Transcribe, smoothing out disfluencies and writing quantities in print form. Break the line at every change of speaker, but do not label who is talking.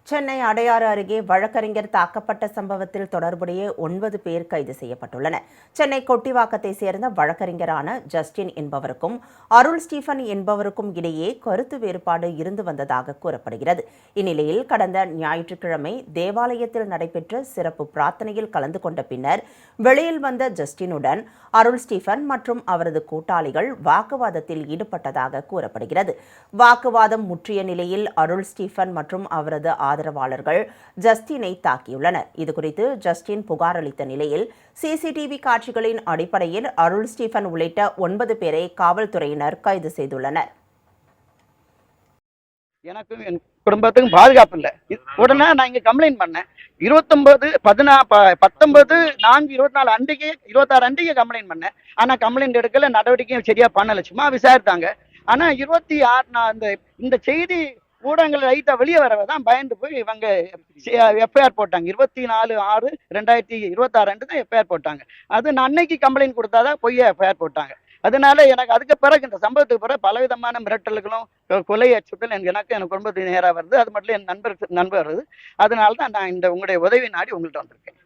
சென்னை அடையாறு அருகே வழக்கறிஞர் தாக்கப்பட்ட சம்பவத்தில் தொடர்புடைய 9 பேர் கைது செய்யப்பட்டுள்ளனர். சென்னை கொட்டிவாக்கத்தை சேர்ந்த வழக்கறிஞரான ஜஸ்டின் என்பவருக்கும் அருள் ஸ்டீபன் என்பவருக்கும் இடையே கருத்து வேறுபாடு இருந்து வந்ததாக கூறப்படுகிறது. இந்நிலையில் கடந்த ஞாயிற்றுக்கிழமை தேவாலயத்தில் நடைபெற்ற சிறப்பு பிரார்த்தனையில் கலந்து கொண்ட பின்னர் வெளியில் வந்த ஜஸ்டினுடன் அருள் ஸ்டீபன் மற்றும் அவரது கூட்டாளிகள் வாக்குவாதத்தில் ஈடுபட்டதாக கூறப்படுகிறது. வாக்குவாதம் முற்றிய நிலையில் அருள் ஸ்டீபன் மற்றும் அவரது ஆதரவாளர்கள் ஜஸ்டினை தாக்கியுள்ளனர். இதுகுறித்து ஜஸ்டின் புகார் அளித்த நிலையில் சிசிடிவி காட்சிகளின் அடிப்படையில் அருள் ஸ்டீபன் உள்ளிட்ட 9 பேரை காவல்துறையினர் கைது செய்துள்ளனர்.
எனக்கும் என் குடும்பத்துக்கும் பாதுகாப்பு இல்லை. உடனே நான் இங்க கம்ப்ளைண்ட் பண்ணேன். 19/4/24 அன்றைக்கு 26 அன்றைக்கு கம்ப்ளைண்ட் பண்ணேன். ஆனா கம்ப்ளைண்ட் எடுக்கல, நடவடிக்கையும் சரியா பண்ணல, சும்மா விசாரித்தாங்க. ஆனா 26 இந்த செய்தி ஊடகங்கள் ரைட்டா வெளியே வரதான் பயந்து போய் இவங்க எஃப்ஐஆர் போட்டாங்க. 24/6/2026 அன்று தான் எஃப்ஐஆர் போட்டாங்க. அது நான் அன்னைக்கு கம்ப்ளைண்ட் கொடுத்தாதான் பொய்யா எஃப்ஐஆர் போட்டாங்க. அதனால எனக்கு அதுக்கு பிறகு இந்த சம்பவத்துக்கு பிறகு பலவிதமான மிரட்டல்களும் கொலை அச்சுறுத்தல் எனக்கு குடும்பத்துக்கு நேராக வருது. அது மட்டும் என் நண்பர் வருது. அதனால தான் நான் உங்களுடைய உதவி நாடி உங்கள்கிட்ட வந்திருக்கேன்.